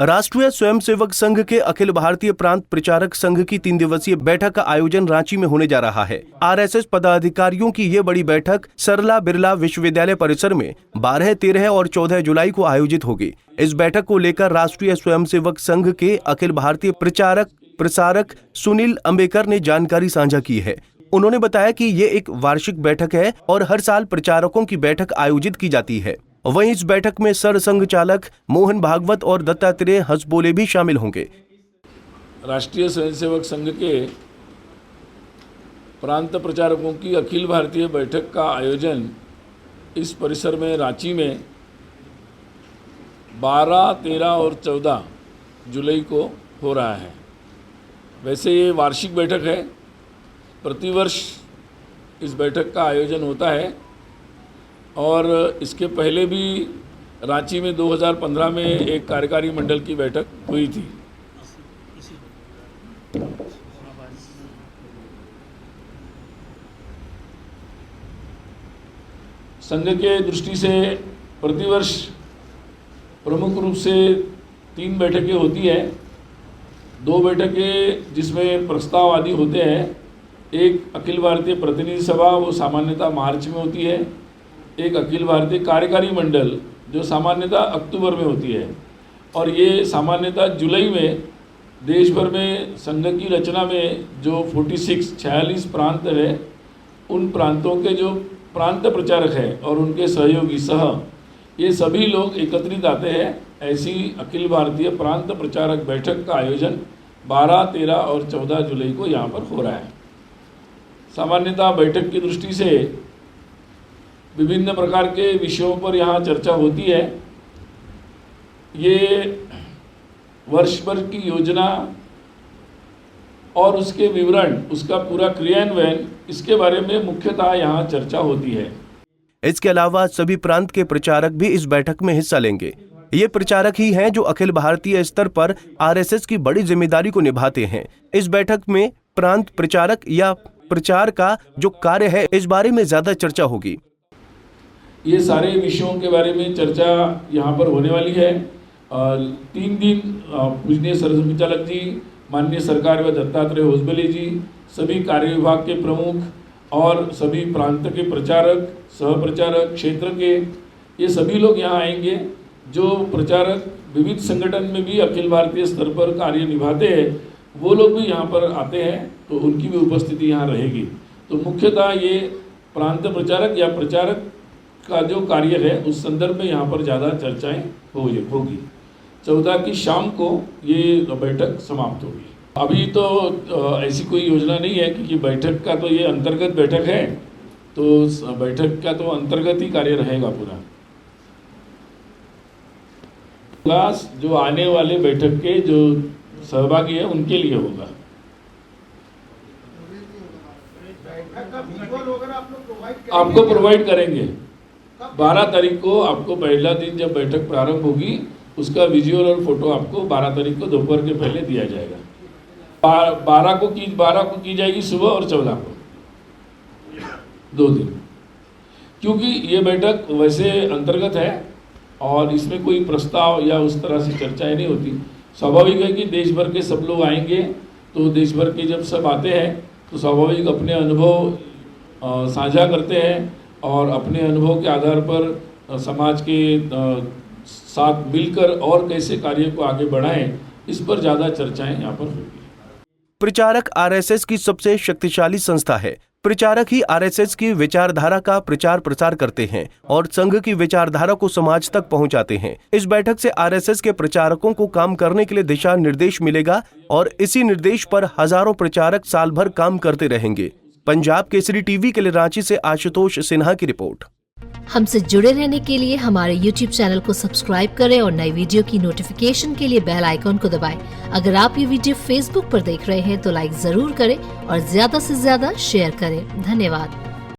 राष्ट्रीय स्वयंसेवक संघ के अखिल भारतीय प्रांत प्रचारक संघ की 3 दिवसीय बैठक का आयोजन रांची में होने जा रहा है। आरएसएस पदाधिकारियों की ये बड़ी बैठक सरला बिरला विश्वविद्यालय परिसर में 12, 13 और 14 जुलाई को आयोजित होगी। इस बैठक को लेकर राष्ट्रीय स्वयंसेवक संघ के अखिल भारतीय प्रचारक प्रसारक सुनील अंबेकर ने जानकारी साझा की है। उन्होंने बताया कि ये एक वार्षिक बैठक है और हर साल प्रचारकों की बैठक आयोजित की जाती है। वहीं इस बैठक में सरसंघ चालक मोहन भागवत और दत्तात्रेय हंसबोले भी शामिल होंगे। राष्ट्रीय स्वयंसेवक संघ के प्रांत प्रचारकों की अखिल भारतीय बैठक का आयोजन इस परिसर में रांची में 12, 13 और 14 जुलाई को हो रहा है। वैसे ये वार्षिक बैठक है, प्रतिवर्ष इस बैठक का आयोजन होता है और इसके पहले भी रांची में 2015 में एक कार्यकारी मंडल की बैठक हुई थी। संघ के दृष्टि से प्रतिवर्ष प्रमुख रूप से 3 बैठकें होती है। 2 बैठकें जिसमें प्रस्ताव आदि होते हैं। एक अखिल भारतीय प्रतिनिधि सभा, वो सामान्यतः मार्च में होती है। एक अखिल भारतीय कार्यकारी मंडल जो सामान्यतः अक्टूबर में होती है। और ये सामान्यतः जुलाई में देश भर में संघ की रचना में जो 46 प्रांत है, उन प्रांतों के जो प्रांत प्रचारक हैं और उनके सहयोगी ये सभी लोग एकत्रित आते हैं। ऐसी अखिल भारतीय प्रांत प्रचारक बैठक का आयोजन 12, 13 और 14 जुलाई को यहाँ पर हो रहा है। सामान्यतः बैठक की दृष्टि से विभिन्न प्रकार के विषयों पर यहाँ चर्चा होती है। ये वर्ष भर की योजना और उसके विवरण, उसका पूरा क्रियान्वयन, इसके बारे में मुख्यतः यहाँ चर्चा होती है। इसके अलावा सभी प्रांत के प्रचारक भी इस बैठक में हिस्सा लेंगे। ये प्रचारक ही हैं जो अखिल भारतीय स्तर पर आरएसएस की बड़ी जिम्मेदारी को निभाते हैं। इस बैठक में प्रांत प्रचारक या प्रचार का जो कार्य है, इस बारे में ज्यादा चर्चा होगी। ये सारे विषयों के बारे में चर्चा यहाँ पर होने वाली है। 3 दिन पूजनीय सरसंघ चालक जी, माननीय सरकार व दत्तात्रेय हंसबोले जी, सभी कार्य विभाग के प्रमुख और सभी प्रांत के प्रचारक, सहप्रचारक, क्षेत्र के, ये सभी लोग यहाँ आएंगे। जो प्रचारक विविध संगठन में भी अखिल भारतीय स्तर पर कार्य निभाते हैं, वो लोग भी यहाँ पर आते हैं, तो उनकी भी उपस्थिति यहाँ रहेगी। तो मुख्यतः ये प्रांत प्रचारक या प्रचारक का जो कार्य है, उस संदर्भ में यहाँ पर ज़्यादा चर्चाएं होगी। 14 की शाम को ये बैठक समाप्त होगी। अभी तो ऐसी कोई योजना नहीं है, क्योंकि बैठक का तो ये अंतर्गत बैठक है, तो बैठक का तो अंतर्गत ही कार्य रहेगा पूरा। क्लास जो आने वाले बैठक के जो सहभागी है, उनके लिए होगा। आपको प्रोवाइड करेंगे। 12 तारीख को आपको पहला दिन जब बैठक प्रारंभ होगी, उसका विजुअल और फोटो आपको 12 तारीख को दोपहर के पहले दिया जाएगा। 12 को की जाएगी सुबह और 14 को 2 दिन। क्योंकि ये बैठक वैसे अंतर्गत है और इसमें कोई प्रस्ताव या उस तरह से चर्चाएं नहीं होती। स्वाभाविक है कि देश भर के सब लोग आएंगे, तो देश भर के जब सब आते हैं तो स्वाभाविक अपने अनुभव साझा करते हैं और अपने अनुभव के आधार पर समाज के साथ मिलकर और कैसे कार्य को आगे बढ़ाएं, इस पर ज़्यादा चर्चाएं यहाँ पर होगी। प्रचारक आरएसएस की सबसे शक्तिशाली संस्था है। प्रचारक ही आरएसएस की विचारधारा का प्रचार प्रसार करते हैं और संघ की विचारधारा को समाज तक पहुंचाते हैं। इस बैठक से आरएसएस के प्रचारकों को काम करने के लिए दिशा निर्देश मिलेगा और इसी निर्देश पर हजारों प्रचारक साल भर काम करते रहेंगे। पंजाब केसरी टीवी के लिए रांची से आशुतोष सिन्हा की रिपोर्ट। हमसे जुड़े रहने के लिए हमारे YouTube चैनल को सब्सक्राइब करें और नई वीडियो की नोटिफिकेशन के लिए बेल आइकॉन को दबाएं। अगर आप ये वीडियो Facebook पर देख रहे हैं तो लाइक जरूर करें और ज्यादा से ज्यादा शेयर करें। धन्यवाद।